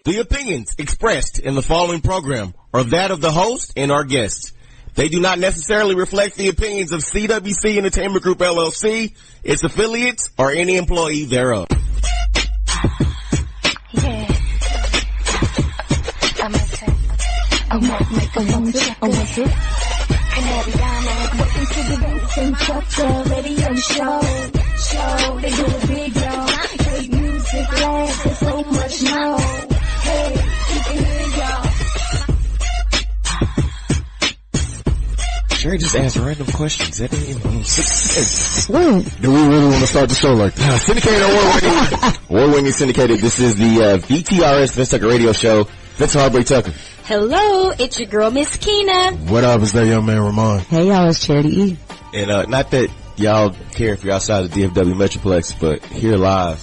The opinions expressed in the following program are that of the host and our guests. They do not necessarily reflect the opinions of CWC Entertainment Group LLC, its affiliates, or any employee thereof. Yeah. I might make a woman check it. Canary Diamond, welcome to the Vincent Trucker Radio Show. They do it big, y'all. Great music, laughs, and so much more. Hey, you can hear y'all. Sherry just asked random questions. That didn't even make sense. Do we really want to start the show like that? Syndicated award-winning Syndicated. This is the VTRS Vince Tucker Radio Show. Vince Heartbreak Tucker. Hello, it's your girl, Miss Keena. What up, is that young man, Remon? Hey, y'all, it's Charity E. And not that y'all care if you're outside the DFW Metroplex, but here live,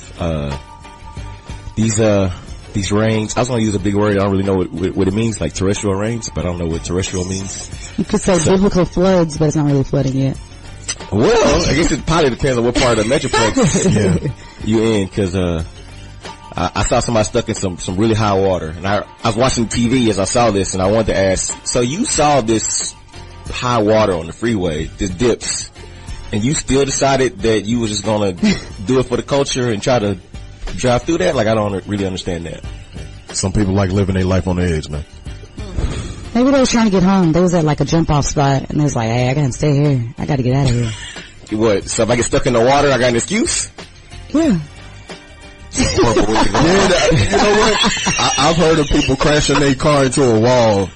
these rains, I was going to use a big word, I don't really know what it means, like terrestrial rains, but I don't know what terrestrial means. You could say biblical floods, but it's not really flooding yet. Well, I guess it probably depends on what part of the Metroplex you in, because I saw somebody stuck in some really high water, and I was watching TV as I saw this, and I wanted to ask, so you saw this high water on the freeway, this dips, and you still decided that you were just going to do it for the culture and try to drive through that? Like, I don't really understand that. Some people like living their life on the edge, man. Maybe they was trying to get home. They was at like a jump off spot, and they was like, hey, I gotta stay here. I gotta get out of here. What, so if I get stuck in the water, I got an excuse? Yeah. You know what? I've heard of people crashing their car into a wall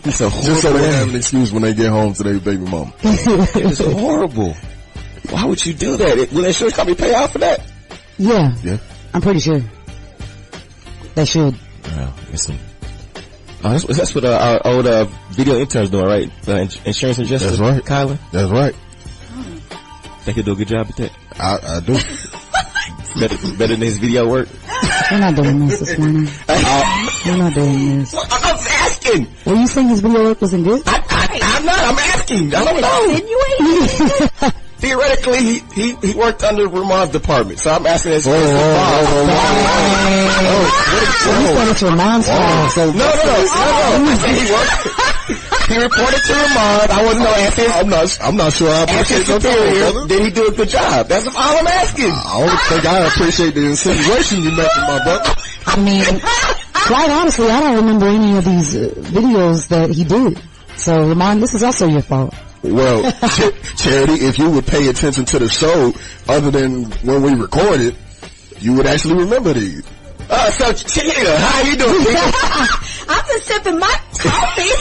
just so they have an excuse when they get home to their baby mama. It's horrible. Why would you do that? Will the insurance company pay out for that? Yeah. Yeah. I'm pretty sure. They should. Well, listen. That's what our old video intern's doing, right? Insurance adjuster. That's right. Kyla. That's right. Think he'll do a good job at that? I do. Better than his video work? We're not doing this morning. We're not doing this. I'm asking. Were you saying his video work wasn't good? I'm not. I'm asking. I don't know. Theoretically, he worked under Remon's department, so I'm asking his boss. So you said it's Remon's fault. No. He reported to Remon. I wasn't going to ask I'm not sure I appreciate your superior. Did he do a good job? That's all I'm asking. I don't think I appreciate the insinuation you make, my brother. I mean, quite honestly, I don't remember any of these videos that he did. So, Remon, this is also your fault. Well, Charity, if you would pay attention to the show other than when we recorded, you would actually remember these. So, Cheetah, how you doing? I'm just sipping my coffee.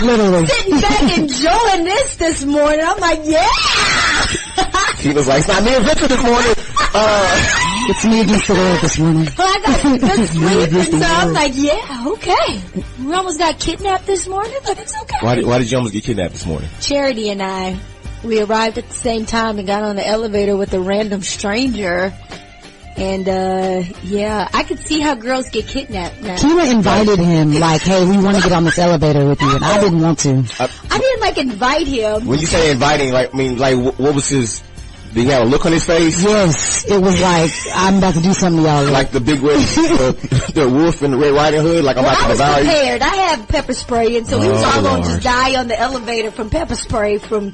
Literally. Sitting back enjoying this morning. I'm like, yeah. He was like, it's not me and Victor this morning. It's me against the world this morning. Well, I got some good sleep, and so I'm like, yeah, okay. We almost got kidnapped this morning, but it's okay. Why did you almost get kidnapped this morning? Charity and I, we arrived at the same time and got on the elevator with a random stranger. And, yeah, I could see how girls get kidnapped now. Keena invited him, like, hey, we want to get on this elevator with you, and I didn't want to. I didn't, like, invite him. When you say inviting, like, I mean, like, what was his... Did he have a look on his face? Yes, it was like, I'm about to do something to y'all. Like the big red, the wolf in the Red Riding Hood, like I'm about to devour you? I was prepared. I have pepper spray, and so we was all going to just die on the elevator from pepper spray from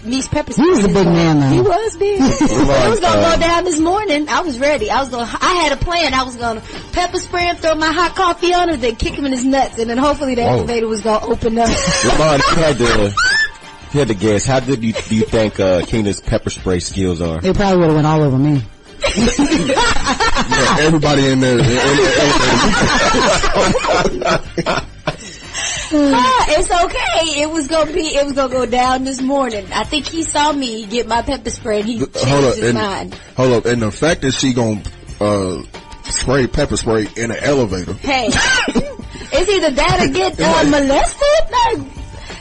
Me's pepper spray. He was a big man, though. He was big. It was going to go down this morning. I was ready. I had a plan. I was going to pepper spray him, throw my hot coffee on him, then kick him in his nuts, and then hopefully the elevator was going to open up. Remon, you had to guess. How good do you think Keena's pepper spray skills are? It probably would have went all over me. Yeah, everybody in there. It's okay. It was gonna go down this morning. I think he saw me get my pepper spray and he changed his mind. Hold up, and the fact that she gonna spray pepper spray in an elevator. Hey, it's either that or get molested. Like,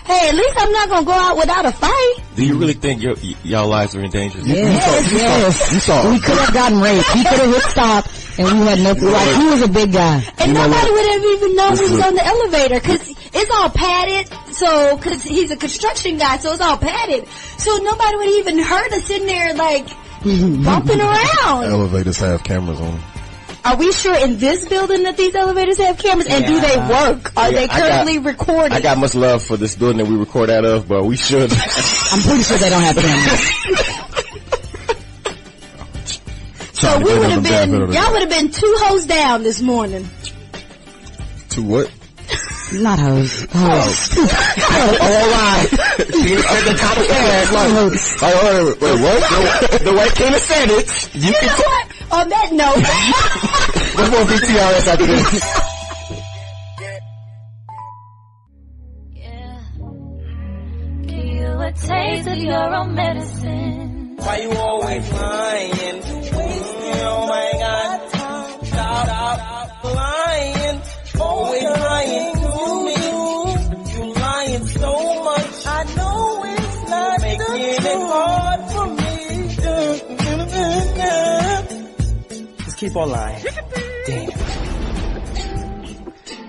hey, at least I'm not gonna go out without a fight. Do you really think y'all lives are in danger? Yes. You saw. We could have gotten raped. He could have hit stop, and we had nothing. Like, he was a big guy. And nobody would have even known he was on the elevator, cause it's all padded. So, cause he's a construction guy, so it's all padded. So nobody would even heard us in there, like, bumping around. Elevators have cameras on them. Are we sure in this building that these elevators have cameras? And do they work? Are they currently recording? I got much love for this building that we record out of, but we should. I'm pretty sure they don't have cameras. So y'all would have been 2 hoes down this morning. 2 what? Not hoes. Hoes. Right. Tina said the top of wait, what? The way Tina said it, you can what? On that note. What's more VTRS after this? Yeah. Give you a taste of your own medicine. Why you always lying? Oh my God. Stop lying. Always lying to me. You lying so much. I know it's not making it hard for me. Just keep on lying. Damn.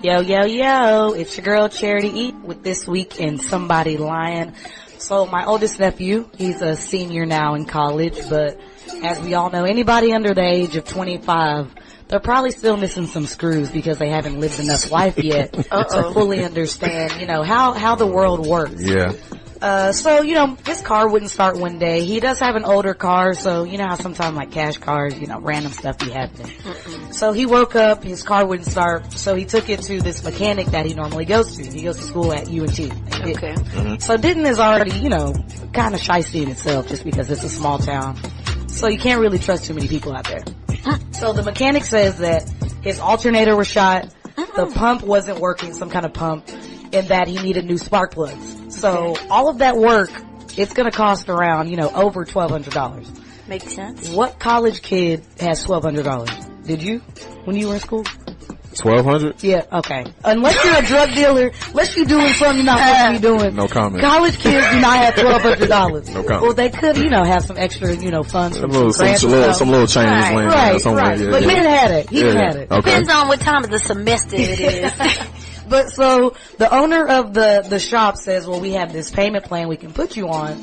Yo, it's your girl Charity E with This Week in Somebody Lyin. So my oldest nephew, he's a senior now in college, but as we all know, anybody under the age of 25, they're probably still missing some screws because they haven't lived enough life yet to fully understand, how the world works. Yeah. So, his car wouldn't start one day. He does have an older car, so you know how sometimes like cash cars, random stuff be happening. So he woke up, his car wouldn't start, so he took it to this mechanic that he normally goes to. He goes to school at UNT. Okay. So Denton is already, kind of shysty in itself just because it's a small town. So you can't really trust too many people out there. So the mechanic says that his alternator was shot, the pump wasn't working, some kind of pump, and that he needed new spark plugs. So all of that work, it's going to cost around, over $1,200. Makes sense. What college kid has $1,200? Did you when you were in school? 1,200? Yeah, okay. Unless you're a drug dealer, unless you're doing something you're not supposed to be doing. No comment. College kids do not have $1,200. No comment. Well, they could, have some extra, funds from some little Chinese land right, somewhere. right. Yeah, but he didn't have it. He didn't have it. Okay. Depends on what time of the semester it is. But so the owner of the shop says, well, we have this payment plan we can put you on.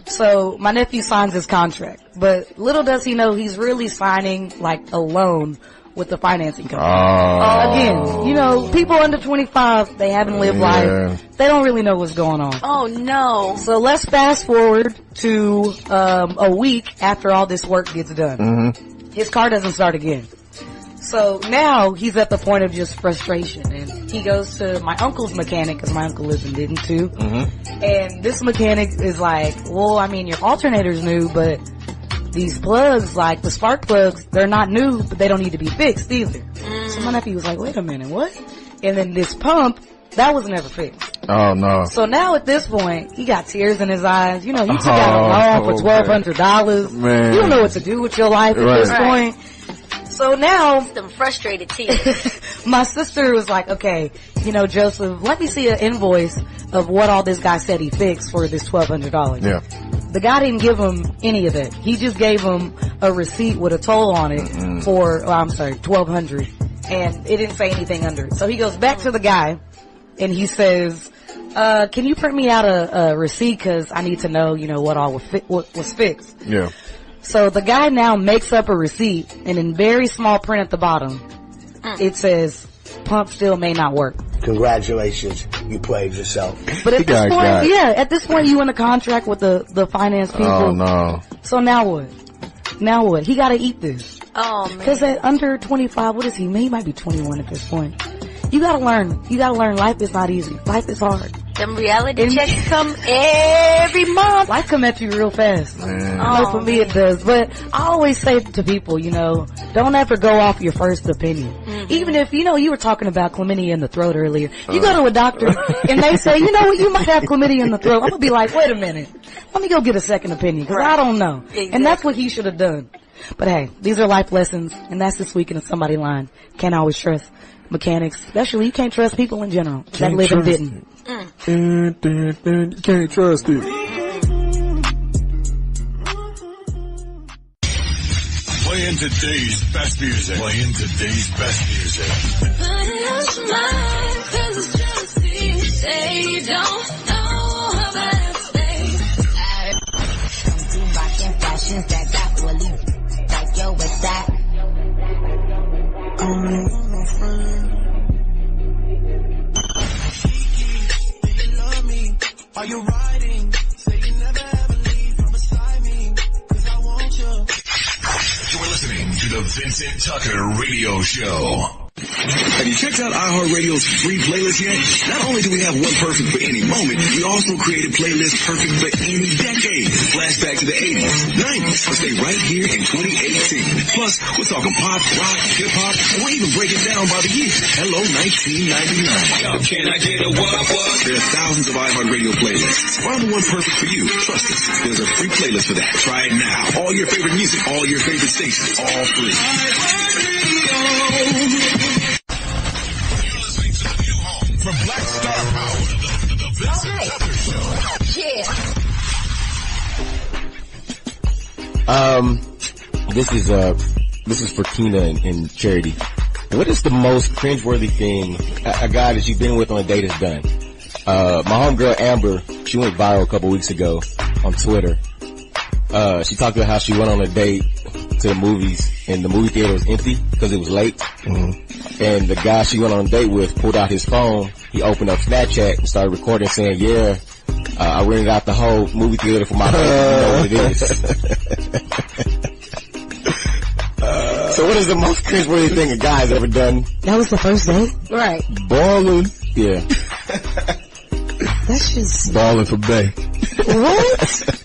So my nephew signs his contract, but little does he know he's really signing like a loan with the financing company. Again, people under 25, they haven't lived life. They don't really know what's going on. Oh no. So let's fast forward to a week after all this work gets done. His car doesn't start again. So now he's at the point of just frustration, and he goes to my uncle's mechanic, because my uncle lives in Denton too. And this mechanic is like, well, your alternator's new, but these plugs, like the spark plugs, they're not new, but they don't need to be fixed either. So my nephew was like, wait a minute, what? And then this pump, that was never fixed. Oh no. So now at this point, he got tears in his eyes. You took out a loan for $1,200. Man. You don't know what to do with your life at this point. So now, some frustrated tears. My sister was like, okay, Joseph, let me see an invoice of what all this guy said he fixed for this $1,200. Yeah. The guy didn't give him any of it. He just gave him a receipt with a toll on it for, $1,200. And it didn't say anything under it. So he goes back to the guy and he says, can you print me out a receipt, cause I need to know, what all was fixed. Yeah. So the guy now makes up a receipt, and in very small print at the bottom, it says, pump still may not work. Congratulations, you played yourself. But at this point, at this point you in a contract with the finance people. Oh no. So now what? Now what? He gotta eat this. Oh man. Cause at under 25, what is he? He might be 21 at this point. You gotta learn life is not easy. Life is hard. Them reality checks come every month. Life come at you real fast. For me it does. But I always say to people, don't ever go off your first opinion. Even if, you were talking about chlamydia in the throat earlier. You go to a doctor and they say, you might have chlamydia in the throat. I'm gonna be like, wait a minute. Let me go get a second opinion, cause I don't know. Exactly. And that's what he should have done. But hey, these are life lessons, and that's This Week in Somebody Lyin. Can't always trust mechanics. Especially, you can't trust people in general that live and didn't. You can't trust it. Playing today's best music. Put it on your mind, cause it's jealousy. Say you don't know about it, stay. Don't do rockin' fashions that got Willie. Like yo, what's that? don't want no friend. Do you love me? Are you riding? Say you never ever leave from beside me. Cause I want you. You're listening to the Vincent Tucker Radio Show. Have you checked out iHeartRadio's free playlist yet? Not only do we have one perfect for any moment, we also created playlists perfect for any decade. Flashback to the 80s, 90s, or stay right here in 2018. Plus, we're talking pop, rock, hip-hop, and we'll even break it down by the year. Hello, 1999. Can I get a what? There are thousands of iHeartRadio playlists. Find the one perfect for you. Trust us, there's a free playlist for that. Try it now. All your favorite music, all your favorite stations, all free. From Black Star Power, the Vincent Tucker Show. Yeah. This is for Kina and Charity. What is the most cringeworthy thing a guy that you've been with on a date has done? My homegirl Amber, she went viral a couple weeks ago on Twitter. She talked about how she went on a date to the movies and the movie theater was empty because it was late. Mm-hmm. And the guy she went on a date with pulled out his phone. He opened up Snapchat and started recording saying, yeah, I rented out the whole movie theater for my date. You know what it is. So what is the most cringeworthy thing a guy's ever done? That was the first date? Right. Balling. Yeah. That's just... Balling for Bay. What?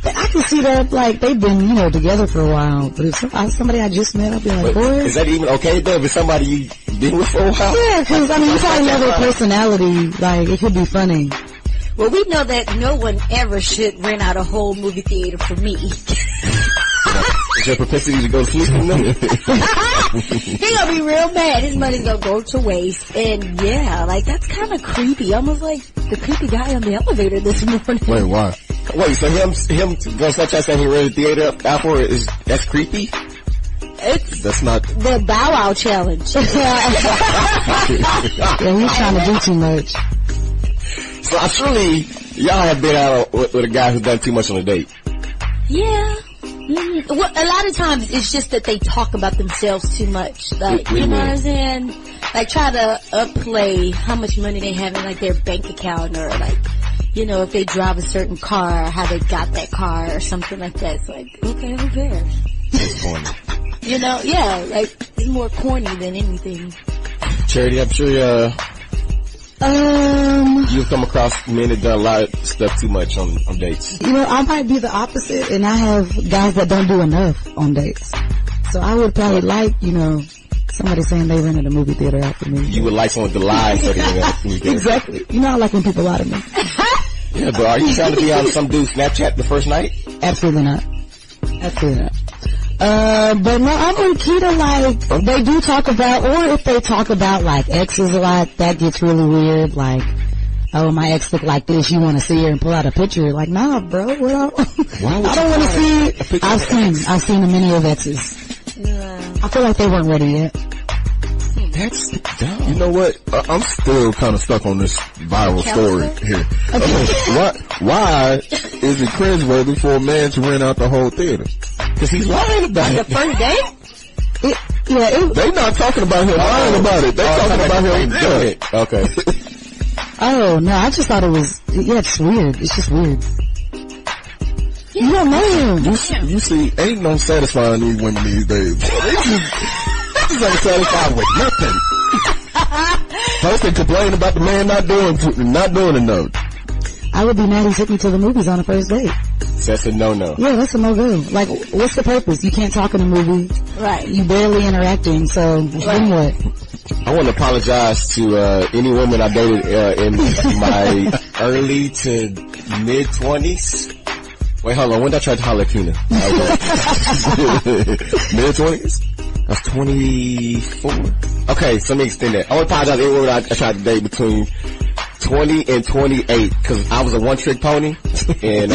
I can see that, like, they've been, together for a while. But if somebody I just met, I'll be like, boy. Is that even okay, though, if it's somebody you've been with for a while? Yeah, because, you probably know their personality. Like, it could be funny. Well, we know that no one ever should rent out a whole movie theater for me. Is your propensity to go to sleep in them? He gonna be real mad. His money's gonna go to waste. And yeah, like, that's kind of creepy. Almost like the creepy guy on the elevator this morning. Wait, why? Wait, so him going Snapchat saying he rented the theater out for it, that's creepy? That's not the Bow Wow challenge. Yeah, he's trying to do too much. So surely y'all have been out with a guy who's done too much on a date. Yeah. Mm-hmm. Well, a lot of times it's just that they talk about themselves too much. Like, you know what I'm saying? Like, try to upplay how much money they have in, like, their bank account, or, like, if they drive a certain car, how they got that car or something like that. It's like, okay, who cares? It's corny. Yeah, like, it's more corny than anything. Charity, I'm sure you've come across men that done a lot of stuff too much on dates. I might be the opposite, and I have guys that don't do enough on dates. So I would probably like, somebody saying they rented a movie theater out for me. You would like someone to lie so they rented a movie theater. Exactly. I like when people lie to me. Yeah, but are you trying to be on some dude's Snapchat the first night? Absolutely not. Absolutely not. But no, I'm with Keita, like, they do talk about, or if they talk about, like, exes a lot, that gets really weird, like, oh, my ex look like this, you want to see her and pull out a picture, like, nah, bro, I don't want to see it. I've seen many of exes. I feel like they weren't ready yet. That's dumb. You know what? I'm still kind of stuck on this viral story here. Why is it cringeworthy for a man to rent out the whole theater? Because he's lying about it. The first date? They not talking about him lying about it. They're talking about him doing it. Okay. Oh, no, I just thought it was, it's weird. It's just weird. You don't know him. You see, ain't no satisfying these women these days. They just ain't satisfied with nothing. First they complain about the man not doing enough. I would be mad he took me to the movies on a first date. So that's a no-no. Yeah, that's a no-go. Like, what's the purpose? You can't talk in a movie. Right. You barely interacting, so then what? I want to apologize to any women I dated in my early to mid-20s. Wait, hold on. When did I try to holler at Kina? Mid-20s? I was 24. Okay, so let me extend that. I want to apologize to any woman I tried to date between 20 and 28, because I was a one-trick pony, and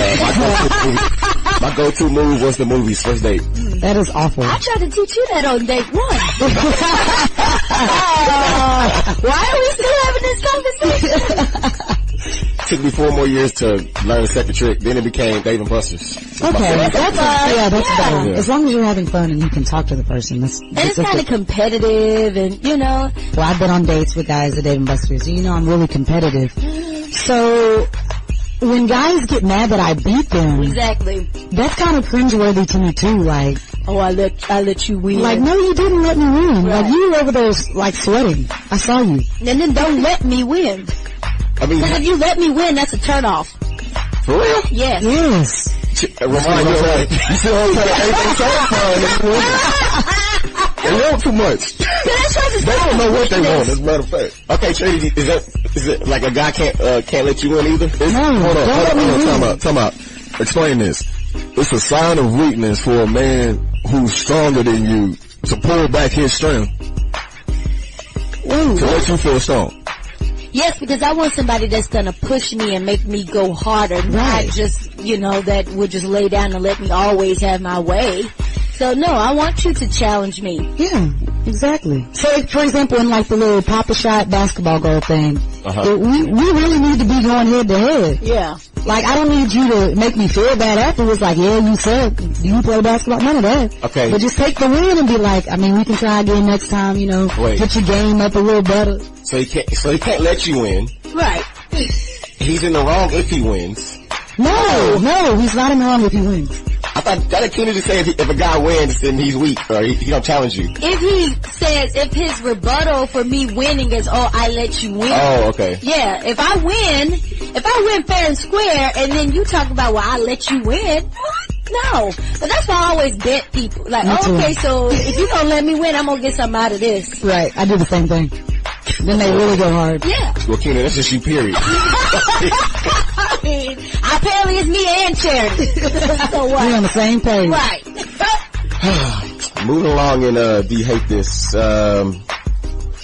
my go-to move was the movies, first date. That is awful. I tried to teach you that on date one. Why are we still having this conversation? took me 4 more years to learn the second trick. Then it became Dave and Buster's. Okay, that's better. Yeah. As long as you're having fun and you can talk to the person. And it's kind of competitive, and you know. Well, I've been on dates with guys at Dave and Buster's. You know, I'm really competitive. So when guys get mad that I beat them, exactly, that's kind of cringeworthy to me too. Like, oh, I let you win. Like, no, you didn't let me win. Right. Like, you were over there like sweating. I saw you. And then don't let me win. I mean, because if you let me win, that's a turnoff. For real? Yes. Yes. Remon, you're right. You still always have everything so fun. They want too much. They don't know what they want, as a matter of fact. Okay, Trinity, is it like a guy can't let you win either? Hold on, time out. Explain this. It's a sign of weakness for a man who's stronger than you to pull back his strength to let you feel strong. Yes, because I want somebody that's gonna push me and make me go harder, not just, you know, that would just lay down and let me always have my way. So no, I want you to challenge me. Yeah, exactly. So, for example, in like the little Papa Shot basketball goal thing, we really need to be going head to head. Yeah. Like, I don't need you to make me feel bad afterwards, like, yeah, you suck, you play basketball, none of that. Okay. But just take the win and be like, I mean, we can try again next time, you know, get your game up a little better. So he can't let you win. Right. He's in the wrong if he wins. No, he's not in the wrong if he wins. I thought that included to say if a guy wins, then he's weak, or he don't challenge you. If he says, if his rebuttal for me winning is, oh, I let you win. Oh, okay. Yeah, if I win fair and square, and then you talk about, well, I let you win. No. But that's why I always bet people. Like, okay, so if you don't let me win, I'm gonna get something out of this. Right, I do the same thing. Then they really go hard. Yeah. Well, Keena, that's just you, period. I mean, apparently it's me and Charity. So what? We're on the same page. Right. Moving along in, Do You Hate This? I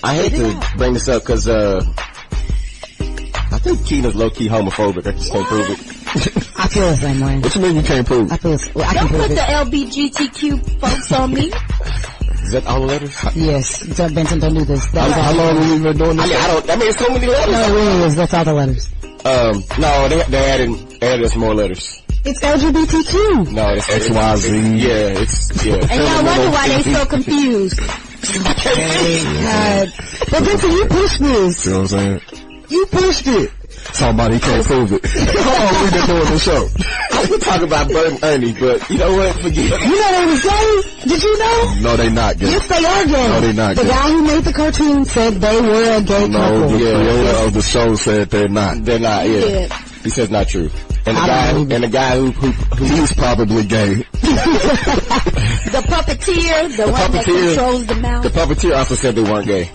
hate to bring this up because, I think Keena's low-key homophobic. I just can't prove it. I feel the same way. What you mean you can't prove it? Don't put the LGBTQ folks on me. Is that all the letters? Yes. Benson, don't do this. How long have you been doing this? I mean, it's so many letters. No, it really is. That's all the letters. No, they added us more letters. It's LGBTQ. No, it's XYZ. Yeah, And y'all wonder why they so confused. God. But Benson, you pushed this. You know what I'm saying? You pushed it. Somebody can't prove it. Oh, we've been doing the show. I could talk about Bert Ernie, but you know what? Forget it. You know they was gay? Did you know? No, they not gay. Yes, they are gay. No, they not the gay. The guy who made the cartoon said they were a gay couple. No, the creator of the show said they're not. They're not, yeah. He says not true. And the guy who he's probably gay. The puppeteer, the one that controls the mouth. The puppeteer also said they weren't gay.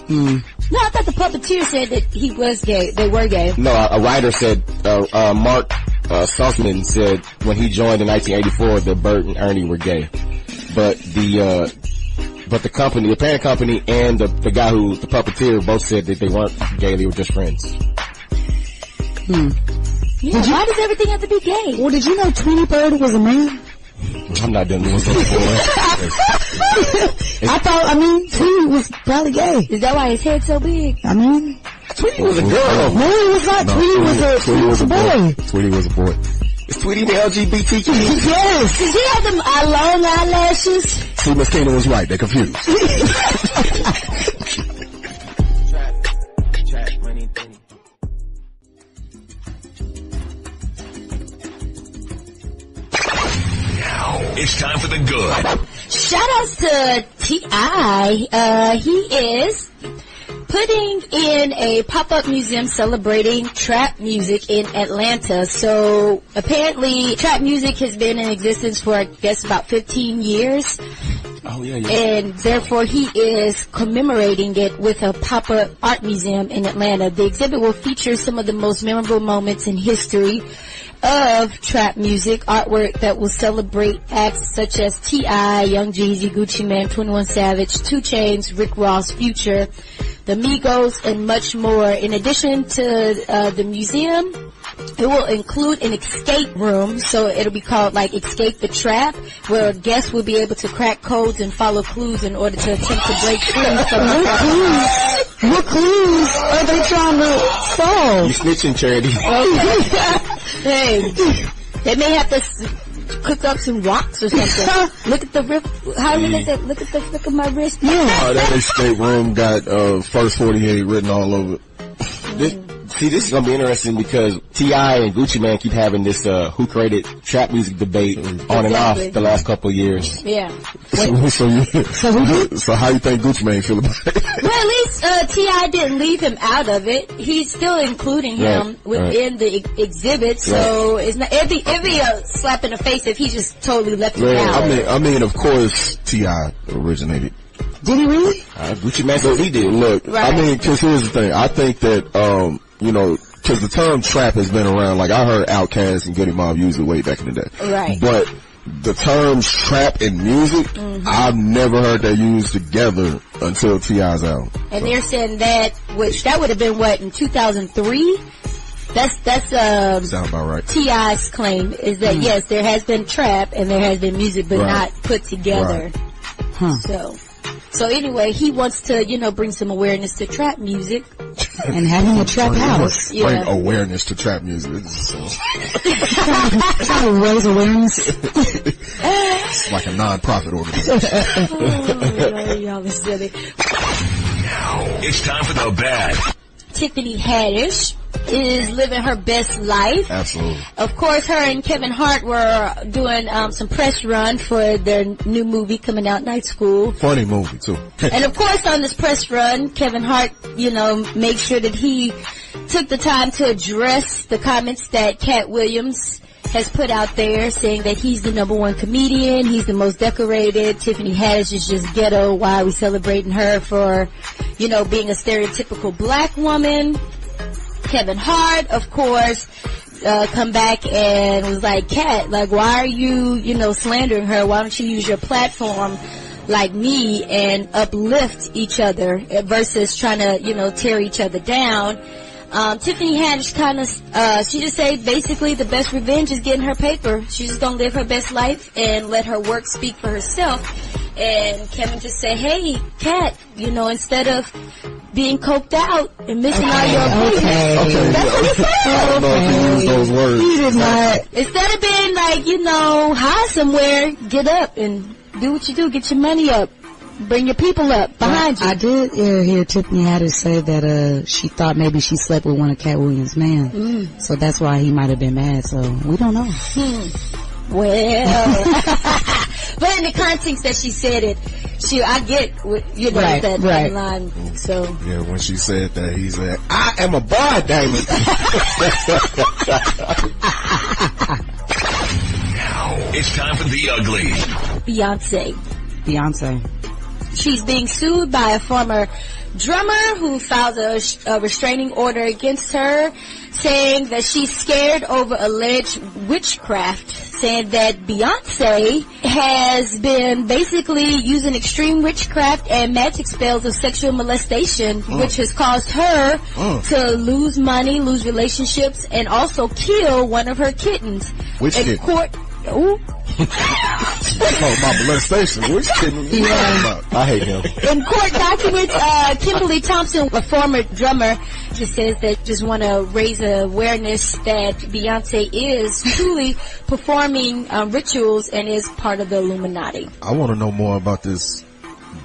No, I thought the puppeteer said that he was gay. They were gay. No, a writer said, Mark Sussman said when he joined in 1984 that Bert and Ernie were gay. But the company, the parent company, and the guy who, the puppeteer, both said that they weren't gay, they were just friends. Yeah, why does everything have to be gay? Well, did you know Tweety Bird was a man? I'm not done doing this before. Tweety was probably gay. Is that why his head's so big? Tweety was a girl. No, it was not. Tweety was a boy. Tweety was a boy. Is Tweety the LGBTQ? Yes. Does he have them long eyelashes? See, Miss Keena was right. They're confused. It's time for the good. Shout outs to T.I. He is putting in a pop-up museum celebrating trap music in Atlanta. So apparently trap music has been in existence for, I guess, about 15 years. Oh, yeah. And therefore he is commemorating it with a pop-up art museum in Atlanta. The exhibit will feature some of the most memorable moments in history of trap music, artwork that will celebrate acts such as T.I., Young Jeezy, Gucci Mane, 21 Savage, 2 Chainz, Rick Ross, Future, the Migos, and much more. In addition to the museum, it will include an escape room, so it'll be called like Escape the Trap, where guests will be able to crack codes and follow clues in order to attempt to break free from the trap. What clues are they trying to solve? You snitching, Charity. Hey, they may have to cook up some rocks or something. Look at the rip. How did I say? Look at the flick of my wrist. Yeah. That escape room got first 48 written all over it. This is gonna be interesting because T.I. and Gucci Mane keep having this who created trap music debate on and off the last couple of years. Yeah. So how you think Gucci Mane feel about it? Well, at least T.I. didn't leave him out of it. He's still including him within the exhibit. So it's not. It'd be a slap in the face if he just totally left him out. I mean, of course, T.I. originated. Did he really? Gucci Mane said he did. Look, I mean, because here's the thing. I think that because the term trap has been around. Like I heard Outkast and Goody Mob use it way back in the day. Right. But the terms trap and music, I've never heard that used together until T.I.'s album. And they're saying that, which that would have been what, in 2003? That's sound about right. T.I.'s claim is that yes, there has been trap and there has been music, but not put together. Right. So anyway, he wants to, bring some awareness to trap music. And having a trap house. Bring awareness to trap music. Trying to raise awareness. It's like a non-profit organization. Y'all are silly. Now, it's time for the bad. Tiffany Haddish is living her best life. Absolutely. Of course, her and Kevin Hart were doing some press run for their new movie coming out, Night School. Funny movie, too. And of course, on this press run, Kevin Hart, made sure that he took the time to address the comments that Cat Williams has put out there, saying that he's the #1 comedian, he's the most decorated, Tiffany Haddish is just ghetto, why are we celebrating her for, being a stereotypical black woman. Kevin Hart, of course, come back and was like, Cat, like, why are you, slandering her? Why don't you use your platform like me and uplift each other versus trying to, tear each other down? Tiffany Haddish she just said basically the best revenge is getting her paper. She's just gonna live her best life and let her work speak for herself. And Kevin just said, hey, Kat, instead of being coked out and missing all your appointments. That's what he said. I don't know if he used those words. He did not. Instead of being like, high somewhere, get up and do what you do. Get your money up. Bring your people up behind you. I did hear Tiffany Haddish say that she thought maybe she slept with one of Cat Williams' men. So that's why he might have been mad. So we don't know. Well, but in the context that she said it, I get that line. So yeah, when she said that, he said, "I am a boy, Damon." Now it's time for the ugly. Beyonce. She's being sued by a former drummer who filed a restraining order against her, saying that she's scared over alleged witchcraft, saying that Beyonce has been basically using extreme witchcraft and magic spells of sexual molestation, which has caused her to lose money, lose relationships, and also kill one of her kittens. Which kitten? My molestation. Which kitten? Yeah. I hate him. In court documents, Kimberly Thompson, a former drummer, just says that just want to raise awareness that Beyonce is truly performing rituals and is part of the Illuminati. I want to know more about this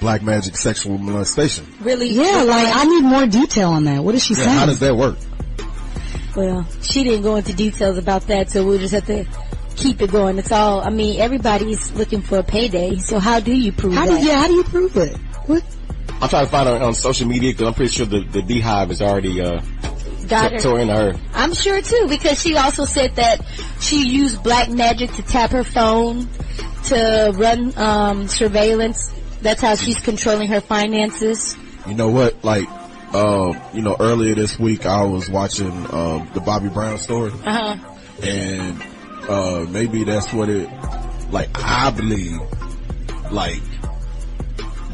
black magic sexual molestation. Really? Yeah, I need more detail on that. What is she saying? How does that work? Well, she didn't go into details about that, so we'll just have to keep it going. It's all, everybody's looking for a payday, so how do you prove that? How do you prove it? What? I'm trying to find her on social media because I'm pretty sure the Beehive is already tore into her. I'm sure too, because she also said that she used black magic to tap her phone to run surveillance. That's how she's controlling her finances. You know what? Earlier this week I was watching the Bobby Brown story. And maybe that's what I believe,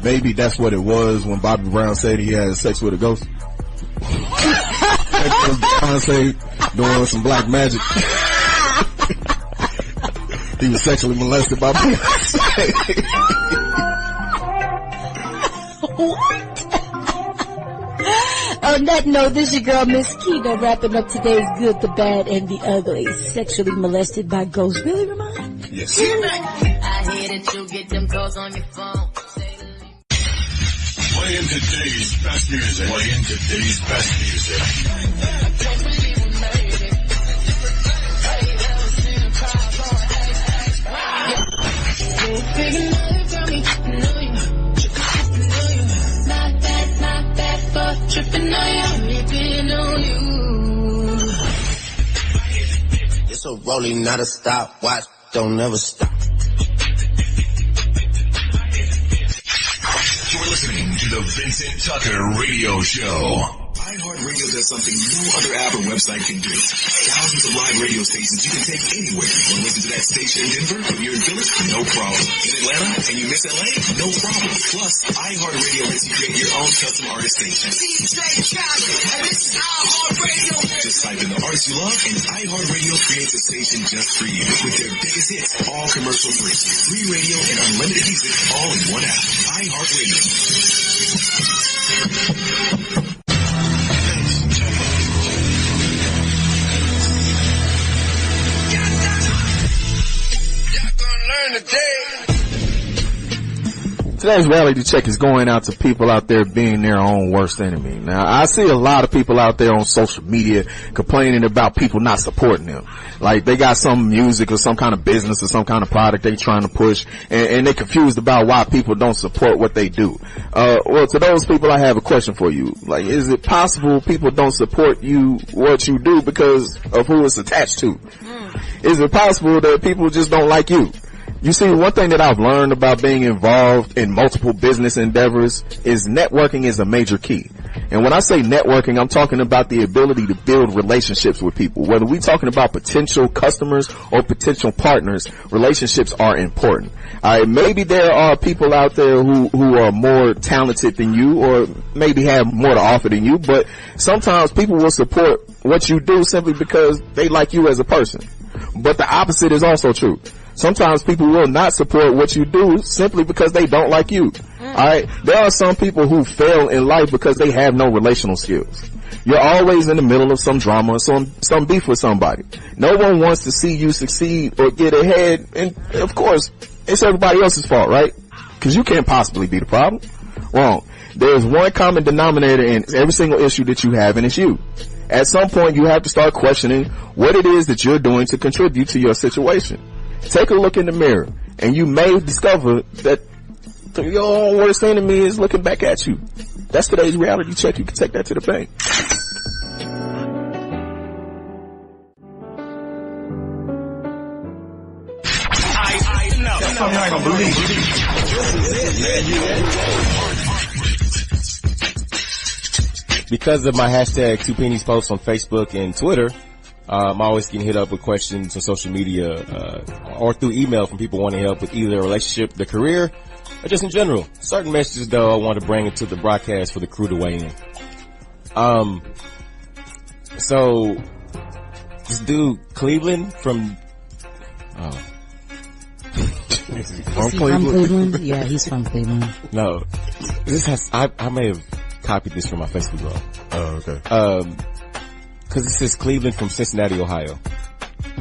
maybe that's what it was when Bobby Brown said he had sex with a ghost. Beyonce doing some black magic. He was sexually molested by Beyonce. What? On that note, this your girl, Miss Keena, wrapping up today's Good, the Bad, and the Ugly. Sexually molested by ghosts. Really, Remon? Yes. I hear that you get them calls on your phone. Playing today's best music. Playing today's best music. Tripping on you, ripping on you. It's a rolling, not a stopwatch. Don't never stop. You're listening to the Vincent Tucker Radio Show. iHeartRadio does something no other app or website can do. Thousands of live radio stations you can take anywhere. Want to listen to that station in Denver? If you're in Philly? No problem. In Atlanta? And you miss LA? No problem. Plus, iHeartRadio lets you create your own custom artist station. DJ Khaled, and this is iHeartRadio. Just type in the artist you love, and iHeartRadio creates a station just for you. With their biggest hits, all commercial free. Free radio and unlimited music all in one app. iHeartRadio. Today's reality check is going out to people out there being their own worst enemy. Now, I see a lot of people out there on social media complaining about people not supporting them. Like, they got some music or some kind of business or some kind of product they trying to push, and they're confused about why people don't support what they do. Well, to those people, I have a question for you. Like, is it possible people don't support you, what you do, because of who it's attached to? Is it possible that people just don't like you? You see, one thing that I've learned about being involved in multiple business endeavors is networking is a major key. And when I say networking, I'm talking about the ability to build relationships with people. Whether we're talking about potential customers or potential partners, relationships are important. Maybe there are people out there who are more talented than you or maybe have more to offer than you, but sometimes people will support what you do simply because they like you as a person. But the opposite is also true. Sometimes people will not support what you do simply because they don't like you. Alright? There are some people who fail in life because they have no relational skills. You're always in the middle of some drama or some beef with somebody. No one wants to see you succeed or get ahead, and of course, it's everybody else's fault, right? Because you can't possibly be the problem. Wrong. There's one common denominator in every single issue that you have, and it's you. At some point, you have to start questioning what it is that you're doing to contribute to your situation. Take a look in the mirror, and you may discover that your own worst enemy is looking back at you. That's today's reality check. You can take that to the bank. I know. That's something I don't believe. Because of my hashtag 2pennies posts on Facebook and Twitter, I'm always getting hit up with questions on social media, or through email from people wanting help with either a relationship, their career, or just in general. Certain messages, though, I want to bring into the broadcast for the crew to weigh in. So, this dude, Cleveland from Cleveland? Yeah, he's from Cleveland. No. I may have copied this from my Facebook blog. Oh, okay. Cause it says Cleveland from Cincinnati, Ohio.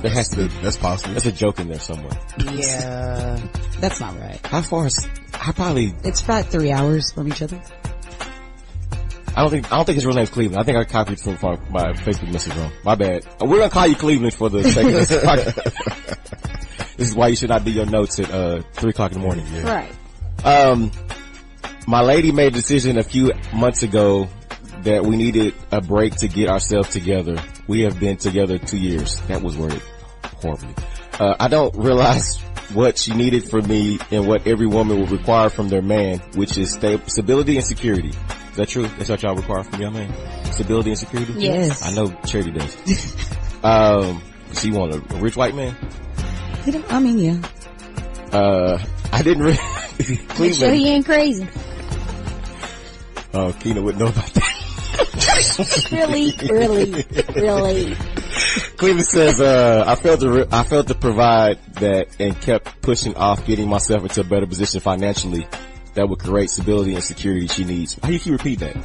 That's possible. There's a joke in there somewhere. Yeah, that's not right. How far is, it's about 3 hours from each other. I don't think his real name's Cleveland. I think I copied from my Facebook message wrong. My bad. We're gonna call you Cleveland for the sake of this podcast. This is why you should not do your notes at 3:00 in the morning. Yeah. Right. My lady made a decision a few months ago that we needed a break to get ourselves together. We have been together 2 years. That was worded horribly. I don't realize what she needed from me and what every woman would require from their man, which is stability and security. Is that true? That's what y'all require from your man? Stability and security? Yes. I know Charity does. She want a rich white man? I mean, yeah. I didn't really. Make sure he ain't crazy. Oh, Keena wouldn't know about that. Really. Cleveland says, I failed to provide that and kept pushing off getting myself into a better position financially that will create stability and security she needs. How do you keep repeat that?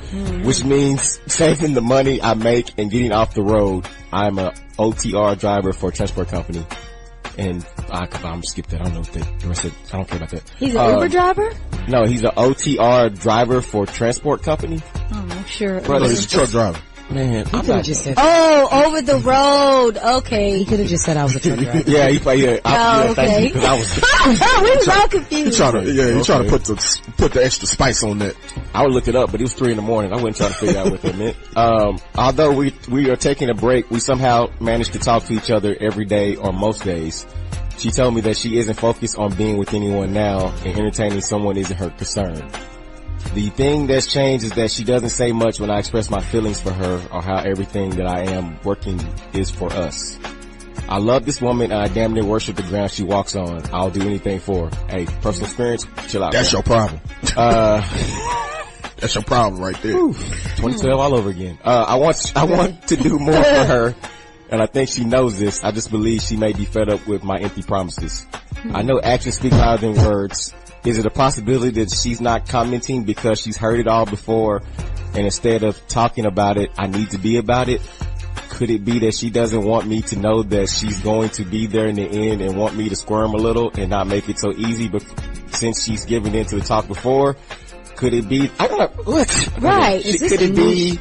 Which means saving the money I make and getting off the road. I'm a OTR driver for a transport company. And I'm skip that. I don't know what the rest of it. I don't care about that. He's an Uber driver? No, he's an OTR driver for a transport company. Oh, sure. Brother, he's a truck driver. Man, He could have just said. over the road. Okay. He could have just said I was a truck driver. yeah, yeah. Oh, Thank you, 'cause I was. We was all confused. He trying to put the extra spice on that. I would look it up, but it was 3 a.m. I wasn't trying to figure out what that meant. Although we are taking a break, we somehow managed to talk to each other every day or most days. She told me that she isn't focused on being with anyone now, and entertaining someone isn't her concern. The thing that's changed is that she doesn't say much when I express my feelings for her or how everything that I am working is for us. I love this woman and I damn near worship the ground she walks on. I'll do anything for her. Hey, personal experience, chill out. That's bro. your problem. That's your problem right there. 2012 all over again. I want to do more for her, and I think she knows this. I just believe she may be fed up with my empty promises. I know actions speak louder than words. Is it a possibility that she's not commenting because she's heard it all before, and instead of talking about it, I need to be about it? Could it be that she doesn't want me to know that she's going to be there in the end and want me to squirm a little and not make it so easy, but since she's given in to the talk before? Could it be, I don't know, what? Right. Could it be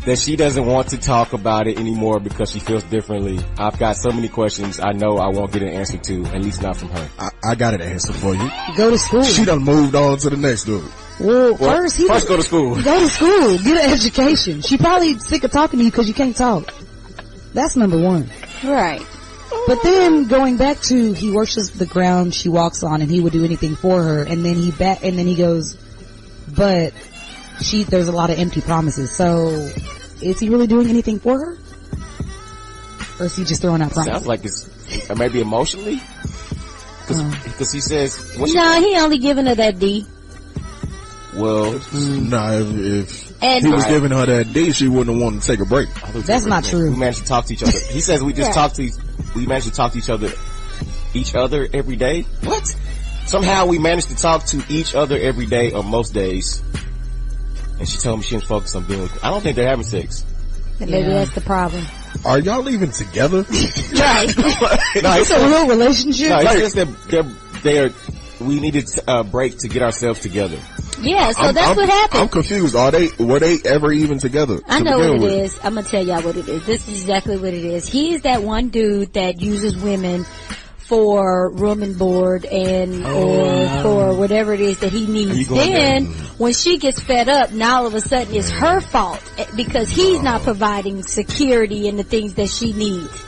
that she doesn't want to talk about it anymore because she feels differently? I've got so many questions I know I won't get an answer to, at least not from her. I got an answer for you. Go to school. She done moved on to the next dude. Well, first go to school. Go to school. Get an education. She probably sick of talking to you because you can't talk. That's number one. Right. But then going back to he worships the ground she walks on and he would do anything for her, and then he goes, but there's a lot of empty promises. So is he really doing anything for her? Or is he just throwing out promises? Sounds like it's maybe emotionally. Because he says, he only giving her that D. Well, if he was giving her that D, she wouldn't have wanted to take a break. That's not true. We managed to talk to each other. He says we just we managed to talk to each other every day. What? Somehow we managed to talk to each other every day or most days. And she told me she didn't focus on being with me. I don't think they're having sex. Maybe that's the problem. Are y'all even together? Right. No, it's a real relationship. No, it's just that we needed a break to get ourselves together. Yeah, so that's what happened. I'm confused. Were they ever even together? I know what it is. I'm gonna tell y'all what it is. This is exactly what it is. He is that one dude that uses women for room and board or for whatever it is that he needs. Then when she gets fed up, now all of a sudden it's her fault because he's not providing security and the things that she needs.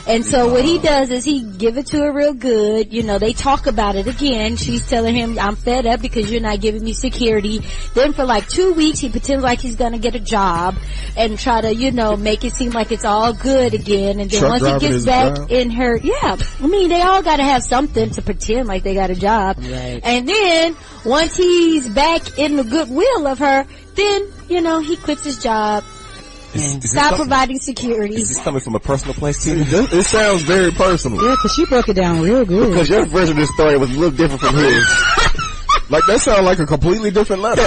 And so what he does is he give it to her real good. You know, they talk about it again. She's telling him, I'm fed up because you're not giving me security. Then for like 2 weeks, he pretends like he's going to get a job and try to, make it seem like it's all good again. And then once he gets back in her, they all got to have something to pretend like they got a job. Right. And then once he's back in the goodwill of her, then, he quits his job. Stop providing security. Is this coming from a personal place too? It sounds very personal. Yeah, because she broke it down real good. Because your version of this story was a little different from his. Like, that sounds like a completely different letter.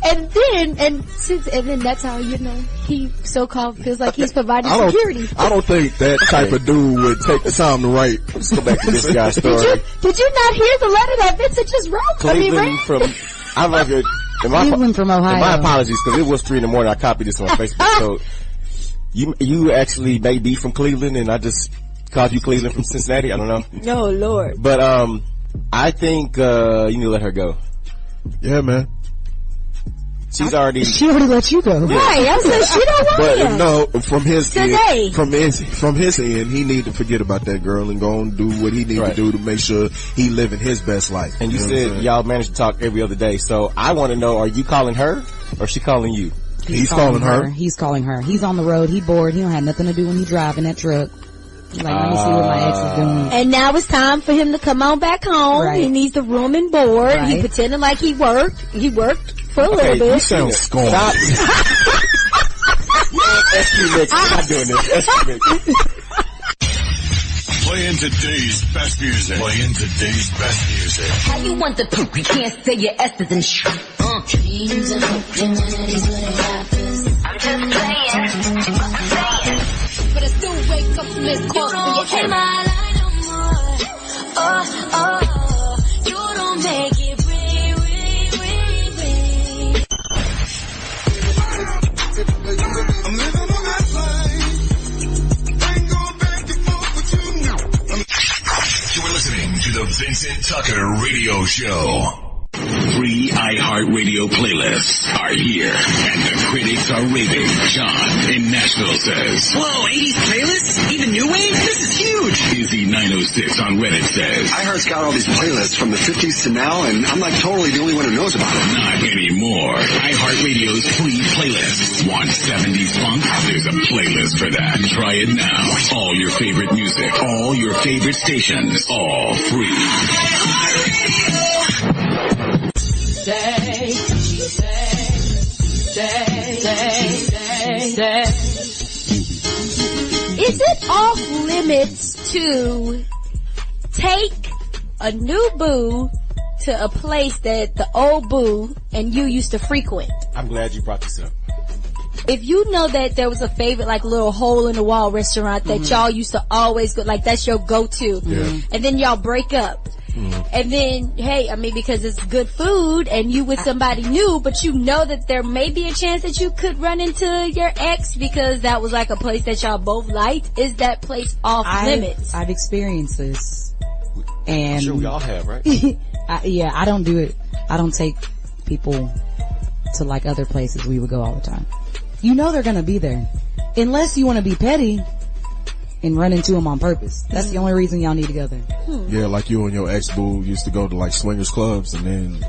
And then that's how, he so-called feels like he's providing security. I don't think that type of dude would take the time to write. Let's go back to this guy's story. Did you not hear the letter that Vincent just wrote? Cleveland from Ohio. My apologies, because it was 3 a.m. I copied this on Facebook. So you actually may be from Cleveland, and I just called you Cleveland from Cincinnati. I don't know. No, Lord. But I think you need to let her go. Yeah, man. She already let you go. Right. I said she don't want him. No, from his Today. end, from his end, he need to forget about that girl and go and do what he need to do to make sure he living his best life. And you said y'all managed to talk every other day. So I want to know, are you calling her or is she calling you? He's calling her. He's calling her. He's on the road. He bored. He don't have nothing to do when he driving that truck. He's like, let me see what my ex is doing. And now it's time for him to come on back home. Right. He needs the room and board. Right. He pretending like he worked. He worked for a little bit. You sound scorned. Stop. I'm not doing this. Playing today's best music. Playing today's best music. How you want the poop? You can't say your S's and shit. Dreams and opportunities when it happens. I'm just playing. But I still wake up from this court. You don't take my line no more. Oh, you don't make it ring, ring, ring, ring. I'm living on that line. Ain't going back and forth with you now. You are listening to the Vincent Tucker Radio Show. 3 iHeartRadio playlists are here, and the critics are raving. John in Nashville says, whoa, 80s playlists? Even new wave? This is huge. Izzy 906 on Reddit says, iHeart's got all these playlists from the 50s to now, and I'm like totally the only one who knows about it. not anymore. iHeartRadio's free playlists. Want 70s funk? There's a playlist for that. Try it now. All your favorite music, all your favorite stations, all free. Is it off limits to take a new boo to a place that the old boo and you used to frequent? I'm glad you brought this up. If you know that there was a favorite like little hole in the wall restaurant that y'all used to always go, like that's your go-to, and then y'all break up. And then, hey, I mean, because it's good food and you with somebody new, but you know that there may be a chance that you could run into your ex because that was like a place that y'all both liked. Is that place off limits? I've experienced this. And I'm sure we all have, right? Yeah, I don't do it. I don't take people to like other places we would go all the time. You know they're gonna be there. Unless you want to be petty and run into them on purpose. That's the only reason y'all need to go there. Yeah, like you and your ex-boo used to go to like swingers clubs, and then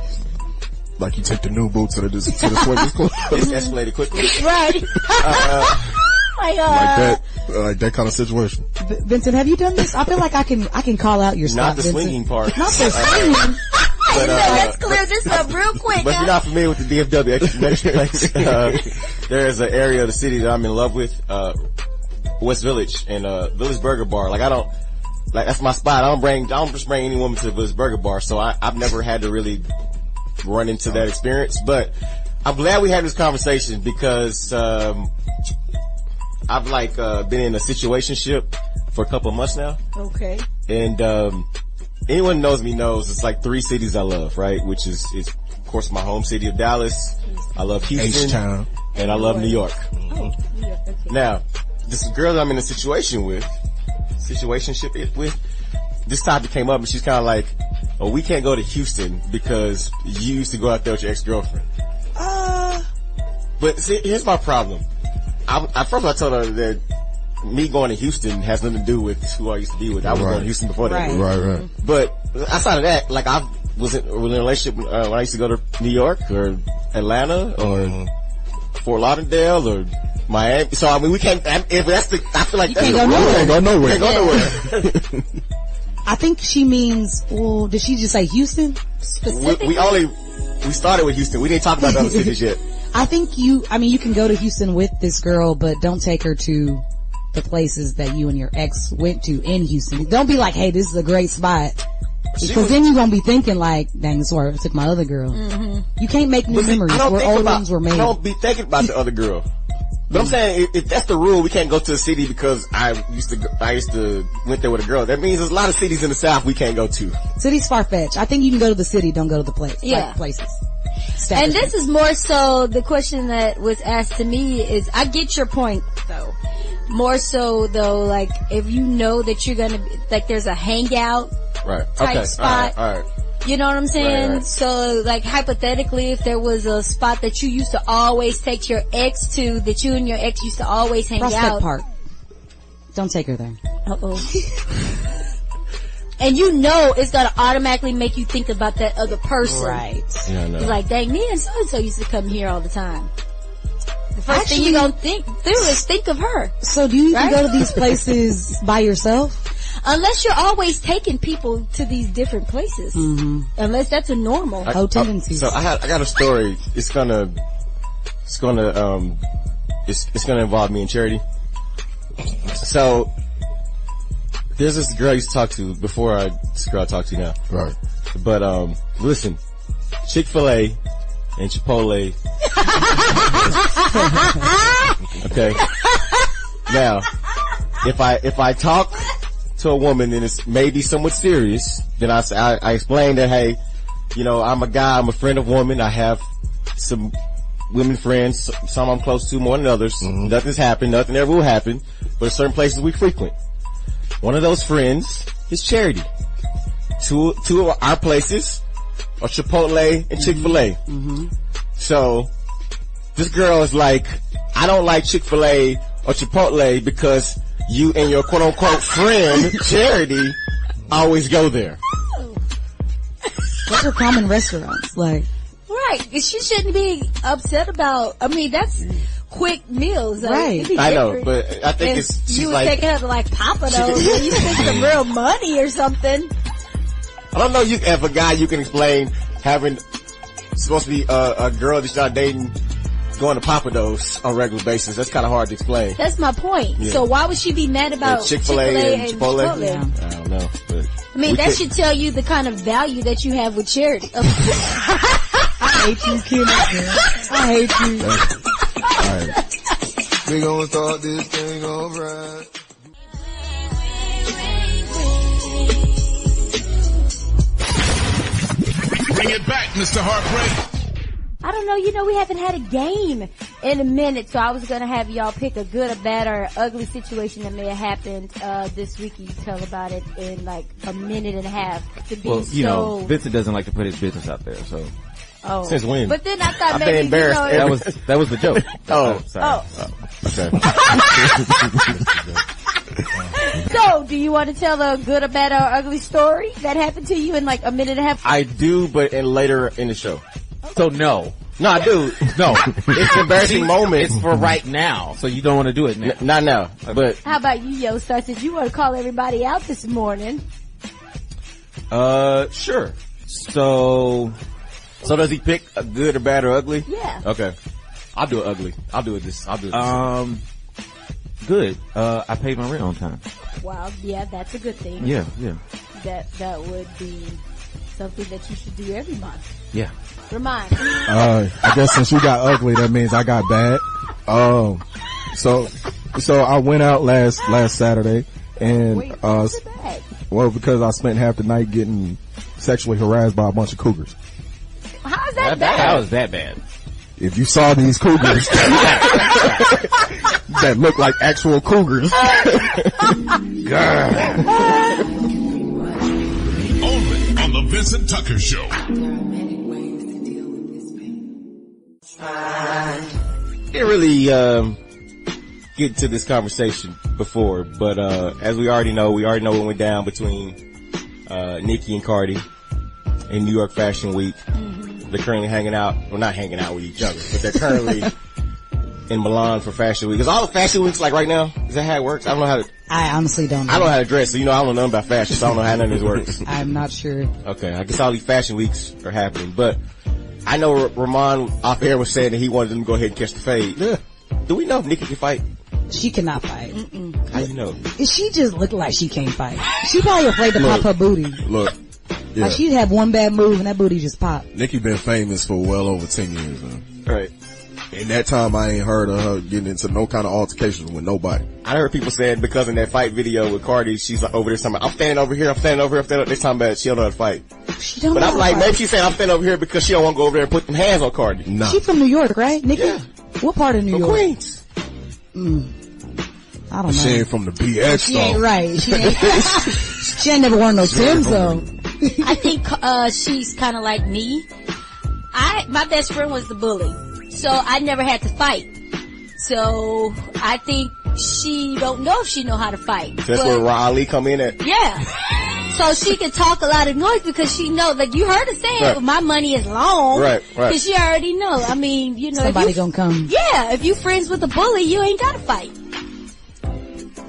like you take the new boo to the swingers club. It's escalated quickly. Right. My God. Like that kind of situation. Vincent, have you done this? I feel like I can call out your Not spot, the Vincent. swinging part. Not the swinging. But, let's clear this up real quick. But if you're not familiar with the DFW Metroplex, there is an area of the city that I'm in love with, West Village and Village Burger Bar. Like that's my spot. I don't just bring any woman to the Village Burger Bar, so I've never had to really run into that experience. But I'm glad we had this conversation because I've been in a situationship for a couple of months now. Okay. And anyone who knows me knows it's like 3 cities I love, right? Which is of course my home city of Dallas. I love Houston, H-Town. and I love New York. Oh, yeah, okay. Now, this girl that I'm in a situationship with, this topic came up and she's kind of like, oh, we can't go to Houston because you used to go out there with your ex-girlfriend. But see, here's my problem. I told her that me going to Houston has nothing to do with who I used to be with. I was going to Houston before that. Right. But outside of that, like I was in a relationship when I used to go to New York or Atlanta or Fort Lauderdale or Miami. So I mean, we can't. If that's the, I feel like that's the rule. Can't go nowhere. Can't go nowhere. I think she means, well, did she just say Houston? We started with Houston. We didn't talk about the other cities yet. I think you can go to Houston with this girl, but don't take her to the places that you and your ex went to in Houston. Don't be like, hey, this is a great spot. Because then you're gonna be thinking like, dang, this is where I took my other girl. You can't make new memories where old ones were made. I don't be thinking about the other girl. But I'm saying, if that's the rule, we can't go to a city because I used to went there with a girl. That means there's a lot of cities in the South we can't go to. City's far-fetched. I think you can go to the city, don't go to the place. Yeah. Like places. And this is more so the question that was asked to me is, I get your point though. More so though, like, if you know that you're gonna, like, there's a hangout type spot. All right. You know what I'm saying? Right. So, like, hypothetically, if there was a spot that you used to always take your ex to, that you and your ex used to always hang Prospect out. Park. Don't take her there. And you know it's gonna automatically make you think about that other person. Right. Yeah, I know. You're like, dang, me and so-and-so used to come here all the time. The first thing you're gonna think through is think of her. So do you even go to these places by yourself? Unless you're always taking people to these different places. Unless that's a normal. Tendencies. So I got a story. It's gonna involve me and Charity. So There's this girl I used to talk to before this girl I talk to now. Right. But, listen, Chick-fil-A and Chipotle. Okay. Now, if I talk to a woman and it's maybe somewhat serious, then I explain that, hey, you know, I'm a guy, I'm a friend of women, I have some women friends, some I'm close to more than others. Mm-hmm. Nothing's happened, nothing ever will happen, but there's certain places we frequent. One of those friends is Charity. Two of our places are Chipotle and Chick-fil-A. Mm-hmm. So, this girl is like, I don't like Chick-fil-A or Chipotle because you and your quote-unquote friend, Charity, always go there. Those are common restaurants, like. Right. She shouldn't be upset about, I mean, that's quick meals. Right. I know, but I think she's you like. You taking her to like Papa though. You think some real money or something. I don't know if a guy you can explain having, supposed to be a girl that you're not dating going to Papados on a regular basis. That's kind of hard to explain. That's my point. Yeah. So why would she be mad about Chick-fil-A and Chipotle? Yeah. I don't know. But I mean, that should tell you the kind of value that you have with Charity. I hate you, Kim. I hate you. Alright. We gonna start this thing off right. Bring it back, Mr. Heartbreak. I don't know, you know, we haven't had a game in a minute, so I was gonna have y'all pick a good, a bad, or ugly situation that may have happened, this week. You tell about it in like a minute and a half to be well, you know, Vincent doesn't like to put his business out there, so. Oh. Since when? But then I thought I've maybe, been embarrassed. You know, that was the joke. Oh. Sorry. Okay. So, do you want to tell a good, a bad, or ugly story that happened to you in like a minute and a half? I do, but later in the show. So no. No, I do. No. It's an embarrassing moment. It's for right now, so you don't want to do it now. Not now, but. How about you, Yo Star, since you want to call everybody out this morning? Sure. So does he pick a good or bad or ugly? Yeah. Okay. I'll do it ugly. I'll do it this. Good. I paid my rent on time. Wow. Yeah, that's a good thing. Yeah. That would be something that you should do every month. Yeah. Remon. I guess since you got ugly, that means I got bad. So I went out last Saturday and, Wait, what's it bad? well, because I spent half the night getting sexually harassed by a bunch of cougars. How's that bad? How is that bad? If you saw these cougars that look like actual cougars. Only on the Vincent Tucker Show. Didn't really get to this conversation before, but as we already know what went down between Nicki and Cardi in New York Fashion Week. Mm-hmm. They're currently not hanging out with each other, but they're currently in Milan for Fashion Week. Is all the Fashion Weeks like right now? Is that how it works? I don't know how to. I honestly don't know. I don't know how to dress, so I don't know nothing about fashion, so I don't know how none of this works. I'm not sure. Okay, I guess all these Fashion Weeks are happening, but I know Remon off air was saying that he wanted them to go ahead and catch the fade. Yeah. Do we know if Nicki can fight? She cannot fight. Mm-mm. How you know? She just look like she can't fight. She probably afraid to pop her booty. Look. Yeah. Like she'd have one bad move and that booty just pop. Nicki been famous for well over 10 years now. Right. In that time, I ain't heard of her getting into no kind of altercations with nobody. I heard people saying because in that fight video with Cardi, she's like over there talking about, I'm standing over here. They're talking about she don't know how to fight. She don't but know I'm how like, to maybe fight. she's saying I'm standing over here because she don't want to go over there and put them hands on Cardi. Nah. She from New York, right, Nicki? Yeah. What part of New York? Queens. I don't know. She ain't from the BX She ain't right. She ain't never worn no Timbs though. I think she's kind of like me. My best friend was the bully, so I never had to fight. So I think she don't know if she know how to fight. So that's where Raleigh come in at. Yeah. So she can talk a lot of noise because she knows, like you heard her saying, right. My money is long. Right. Because she already know. I mean, you know. Somebody gonna come. Yeah, if you friends with a bully, you ain't gotta fight.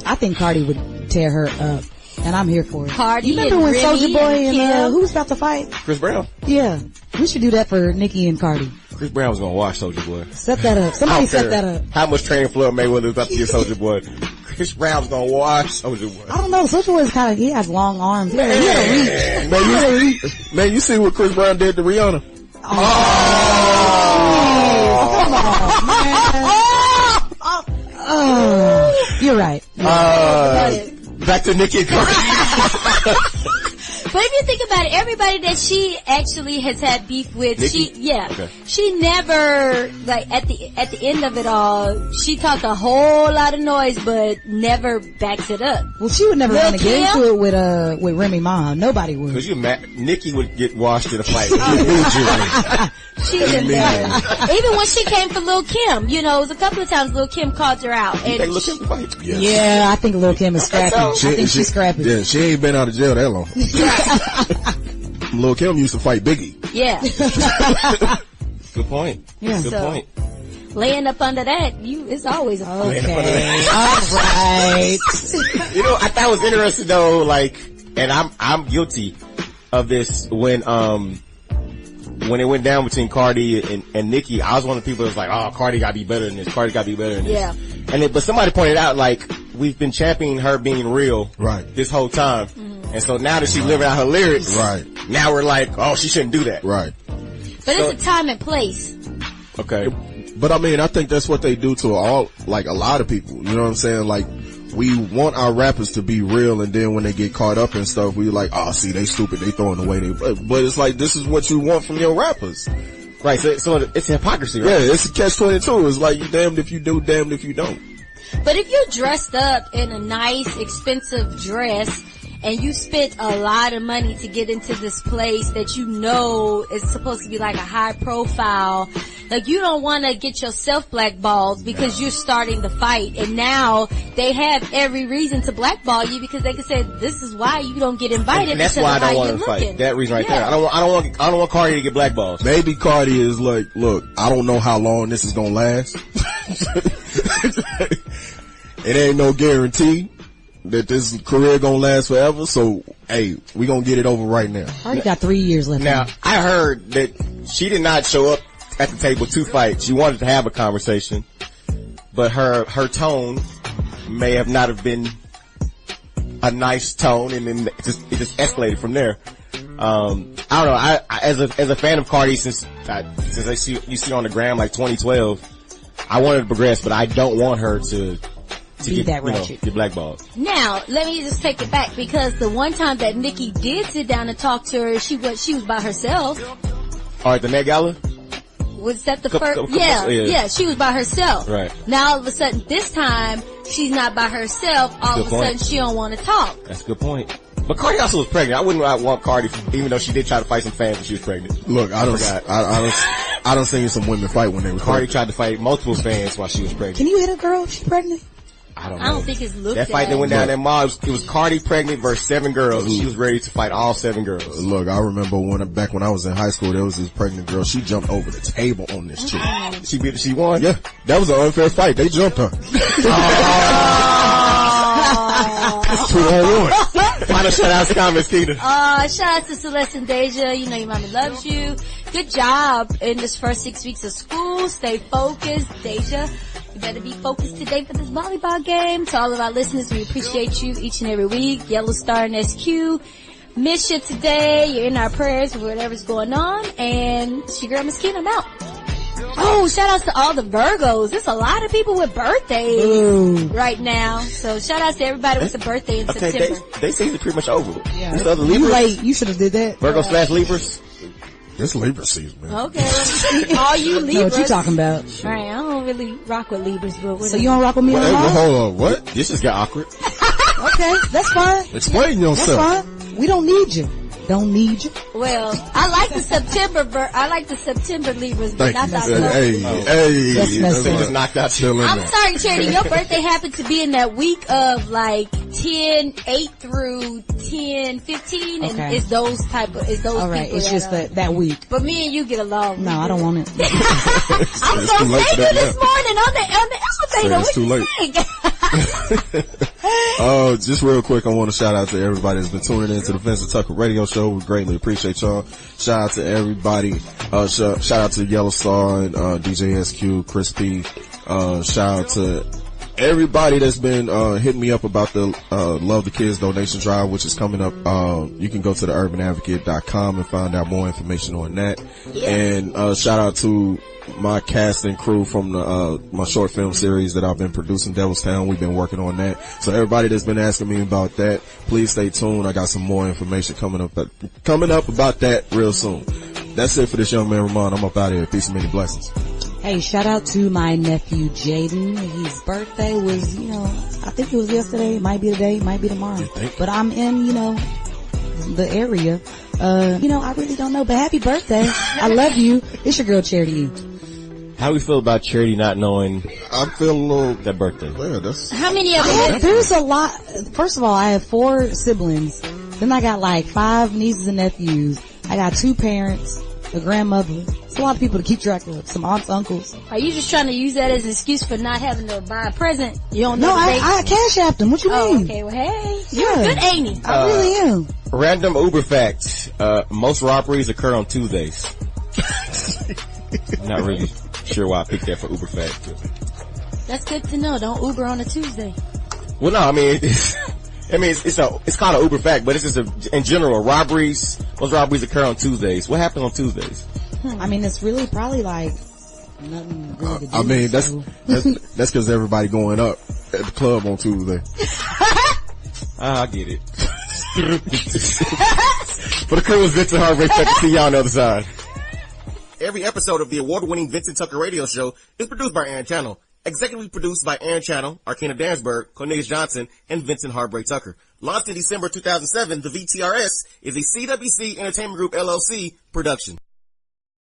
I think Cardi would tear her up. And I'm here for it. Cardi, you remember when Remy Soulja Boy and Kim. who was about to fight? Chris Brown. Yeah. We should do that for Nicki and Cardi. Chris Brown was gonna watch Soulja Boy. Set that up. Somebody set that up. How much training Floyd Mayweather was about to give Soulja Boy. Chris Brown was gonna wash Soulja Boy. I don't know. Soulja Boy's kind of, he has long arms. He had a reach. Man, you see what Chris Brown did to Rihanna? Come on, man. You're right. Back to Nicki and Cardi. But if you think about it, everybody that she actually has had beef with, Nicki? she never, like, at the end of it all, she talked a whole lot of noise, but never backs it up. Well, she would never want to get into it with Remon. Nobody would. Cause Nicki would get washed in a fight. She's embarrassed. Even when she came for Lil' Kim, you know, it was a couple of times Lil' Kim called her out. And Lil' Kim fight? Yes. Yeah, I think Lil' Kim is scrappy. I think she's scrappy. Yeah, she ain't been out of jail that long. Lil' Kim used to fight Biggie. Yeah. Good point. Yeah. Good point. Laying up under that, it's always a okay. All right. You know, I thought it was interesting though, like, and I'm guilty of this when it went down between Cardi and Nicki. I was one of the people that was like, oh, Cardi gotta be better than this. Cardi gotta be better than this. Yeah. But somebody pointed out, like, we've been championing her being real this whole time. Mm-hmm. And so now that she's living out her lyrics, now we're like, oh, she shouldn't do that. Right. But it's a time and place. Okay. But I mean, I think that's what they do to a lot of people. You know what I'm saying? Like, we want our rappers to be real, and then when they get caught up and stuff, we like, oh, see, they stupid, they throwing away but it's like, this is what you want from your rappers. Right, so it's hypocrisy, right? Yeah, it's a catch-22. It's like, you damned if you do, damned if you don't. But if you're dressed up in a nice, expensive dress, and you spent a lot of money to get into this place that you know is supposed to be like a high profile, like, you don't want to get yourself blackballed because you're starting the fight, and now they have every reason to blackball you because they can say this is why you don't get invited. And that's why I don't want to fight. That reason right there. I don't want Cardi to get blackballed. Maybe Cardi is like, look, I don't know how long this is gonna last. It ain't no guarantee that this career gonna last forever, so hey, we gonna get it over right now. Already got 3 years left. Now, I heard that she did not show up at the table to fight. She wanted to have a conversation, but her tone may have not have been a nice tone, and then it just escalated from there. I don't know. I as a fan of Cardi since I see her on the gram like 2012, I wanted to progress, but I don't want her to get that ratchet. Get blackballed. Now, let me just take it back, because the one time that Nicki did sit down and talk to her, she was by herself. All right, the Met Gala? Was that the first? Yeah, she was by herself. Right. Now all of a sudden, this time, she's not by herself. All of a sudden, she don't want to talk. That's a good point. But Cardi also was pregnant. I wouldn't want Cardi, even though she did try to fight some fans when she was pregnant. Look, I don't seen some women fight when they were Cardi tried to fight multiple fans while she was pregnant. Can you hit a girl if she's pregnant? I don't know. I don't think it's looked that fight at. that went down that mall, it was Cardi pregnant versus 7 girls. She was ready to fight all 7 girls. Look, I remember back when I was in high school, there was this pregnant girl. She jumped over the table on this chick. She won? Yeah. That was an unfair fight. They jumped her. 2-on-1. Final shout out to comments, Keita. Shout out to Celeste and Deja. You know your mommy loves you. Good job in this first 6 weeks of school. Stay focused. Deja, you better be focused today for this volleyball game. To all of our listeners, we appreciate you each and every week. Yellow Star and SQ. Miss you today. You're in our prayers for whatever's going on. And it's your girl, Miss Keita. I'm out. Oh, shout outs to all the Virgos. There's a lot of people with birthdays right now. So shout outs to everybody with a birthday in September. They seem pretty much over. Yeah. You late. You should have did that. Virgo / Libras. It's Libra season, man. Okay. All you Libras. Know what you talking about. All right, I don't really rock with Libras, but so you don't rock with me at all? Hold on, what? This just got awkward. Okay, that's fine. Explain yourself. That's fine. We don't need you. Don't need you. Well, I like the September Libras, but not that Hey, that's just knocked out chill in I'm there. sorry, Charity, your birthday happened to be in that week of like 8 through 10, 15, and it's those all right, people. it's just that week. But me and you get along. No, I don't want it. I'm so saying this morning on the elevator. It's too late. Just real quick, I want to shout out to everybody that's been tuning in to the Vincent Tucker Radio Show. We greatly appreciate y'all. Shout out to everybody. Shout out to Yellow Star and DJ SQ, Chris P. Shout out to everybody that's been hitting me up about the Love the Kids donation drive, which is coming up, you can go to theurbanadvocate.com and find out more information on that. Yeah. And shout out to my cast and crew from the my short film series that I've been producing, Devil's Town. We've been working on that. So everybody that's been asking me about that, please stay tuned. I got some more information coming up about that real soon. That's it for this young man, Remon. I'm up out of here. Peace and many blessings. Hey, shout out to my nephew Jaden. His birthday was, I think it was yesterday. It might be today. It might be tomorrow. But I'm in, the area. I really don't know. But happy birthday. I love you. It's your girl Charity. How we feel about Charity not knowing? I feel a little that birthday. Yeah, that's. How many of them? There's a lot. First of all, I have 4 siblings. Then I got like 5 nieces and nephews. I got 2 parents, a grandmother. It's a lot of people to keep track of. Some aunts, uncles. Are you just trying to use that as an excuse for not having to buy a present? You don't know. No, I cash apped them. What you mean? Okay, well, hey, you're good, ain't he? I really am. Random Uber fact: most robberies occur on Tuesdays. Not really sure why I picked that for Uber fact. That's good to know. Don't Uber on a Tuesday. Well, no, I mean, it's called an Uber fact, but it's just in general, most robberies occur on Tuesdays. What happens on Tuesdays? I mean, it's really probably like nothing really to do. I mean, that's because everybody going up at the club on Tuesday. I get it. For the crew of Vincent Heartbreak Tucker, see y'all on the other side. Every episode of the award-winning Vincent Tucker Radio Show is produced by Aaron Channel. Executively produced by Aaron Channel, Arkena Dansberg, Cornelius Johnson, and Vincent Heartbreak Tucker. Launched in December 2007, the VTRS is a CWC Entertainment Group LLC production.